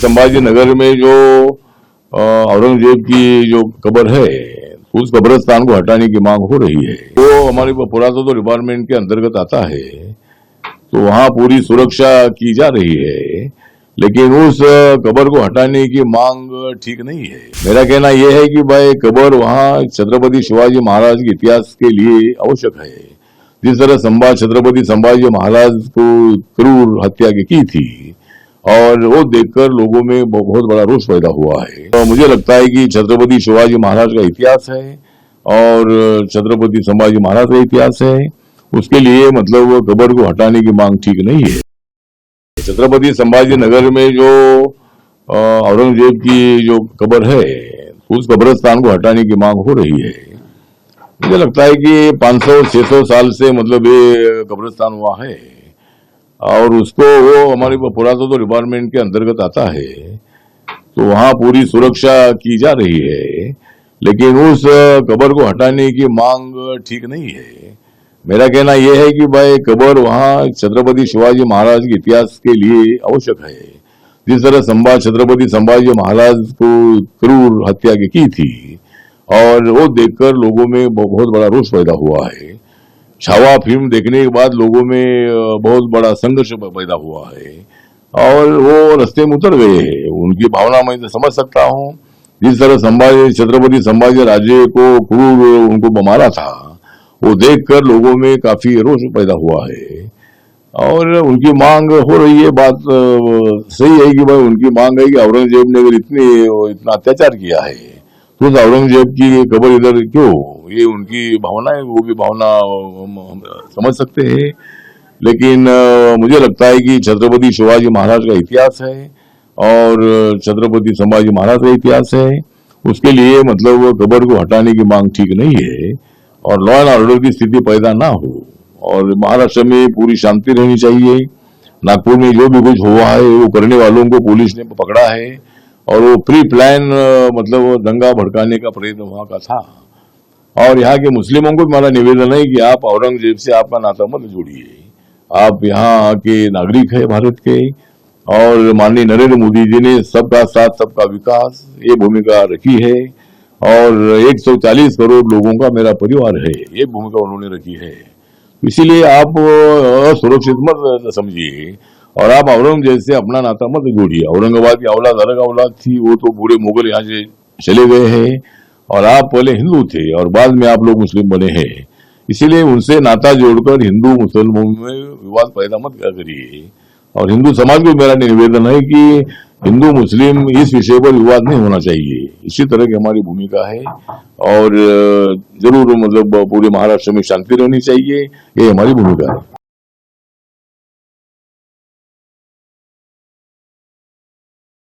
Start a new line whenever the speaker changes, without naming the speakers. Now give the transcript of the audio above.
संभाजी नगर में जो औरंगजेब की जो कब्र है उस कब्रिस्तान को हटाने की मांग हो रही है। वो हमारे पुरातत्व डिपार्टमेंट के अंतर्गत आता है, तो वहां पूरी सुरक्षा की जा रही है, लेकिन उस कब्र को हटाने की मांग ठीक नहीं है। मेरा कहना यह है कि भाई कब्र वहां छत्रपति शिवाजी महाराज के इतिहास के लिए आवश्यक है। जिस तरह छत्रपति संभाजी महाराज को क्रूर हत्या की थी और वो देखकर लोगों में बहुत बड़ा रोष पैदा हुआ है। तो मुझे लगता है कि छत्रपति शिवाजी महाराज का इतिहास है और छत्रपति संभाजी महाराज का इतिहास है, उसके लिए मतलब कब्र को हटाने की मांग ठीक नहीं है। छत्रपति संभाजी नगर में जो औरंगजेब की जो कब्र है उस कब्रिस्तान को हटाने की मांग हो रही है। मुझे लगता है कि 500-600 साल से मतलब ये कब्रिस्तान हुआ है और उसको वो हमारे पुरातत्व डिपार्टमेंट के अंतर्गत आता है, तो वहां पूरी सुरक्षा की जा रही है, लेकिन उस कब्र को हटाने की मांग ठीक नहीं है। मेरा कहना यह है कि भाई कब्र वहां छत्रपति शिवाजी महाराज के इतिहास के लिए आवश्यक है। जिस तरह छत्रपति संभाजी महाराज को क्रूर हत्या की थी और वो देखकर लोगों में बहुत बड़ा रोष पैदा हुआ है। छावा फिल्म देखने के बाद लोगों में बहुत बड़ा संघर्ष पैदा हुआ है और वो रास्ते में उतर गए हैं। उनकी भावना मैं तो समझ सकता हूँ। जिस तरह छत्रपति संभाजी राजे को क्रूर उनको मारा था, वो देखकर लोगों में काफी रोष पैदा हुआ है और उनकी मांग हो रही है। बात सही है कि भाई उनकी मांग है कि औरंगजेब ने अगर इतना अत्याचार किया है तो उस औरंगजेब की कब्र इधर क्यों, ये उनकी भावना है, वो भी भावना हम समझ सकते हैं। लेकिन मुझे लगता है कि छत्रपति शिवाजी महाराज का इतिहास है और छत्रपति संभाजी महाराज का इतिहास है, उसके लिए मतलब कब्र को हटाने की मांग ठीक नहीं है और लॉ एंड ऑर्डर की स्थिति पैदा ना हो और महाराष्ट्र में पूरी शांति रहनी चाहिए। नागपुर में जो भी कुछ हुआ है वो करने वालों को पुलिस ने पकड़ा है और वो प्री प्लान मतलब दंगा भड़काने का प्रयत्न वहां का था। और यहाँ के मुस्लिमों को मेरा निवेदन है कि आप औरंगजेब से आपका नाता मत जोड़िए। आप यहाँ के नागरिक है भारत के और माननीय नरेंद्र मोदी जी ने सबका साथ सबका विकास ये भूमिका रखी है और 140 करोड़ लोगों का मेरा परिवार है, ये भूमिका उन्होंने रखी है। इसीलिए आप असुरक्षित मत समझिए और आप औरंगजेब से अपना नाता मत जोड़िए। औरंगाबाद की औलाद अलग औलाद थी, वो तो पूरे मुगल यहाँ से चले गए हैं और आप पहले हिंदू थे और बाद में आप लोग मुस्लिम बने हैं। इसीलिए उनसे नाता जोड़कर हिंदू मुसलमानों में विवाद पैदा मत करिए। और हिंदू समाज को मेरा निवेदन है कि हिंदू मुस्लिम इस विषय पर विवाद नहीं होना चाहिए। इसी तरह की हमारी भूमिका है और जरूर मतलब पूरे महाराष्ट्र में शांति रहनी चाहिए, ये हमारी भूमिका है।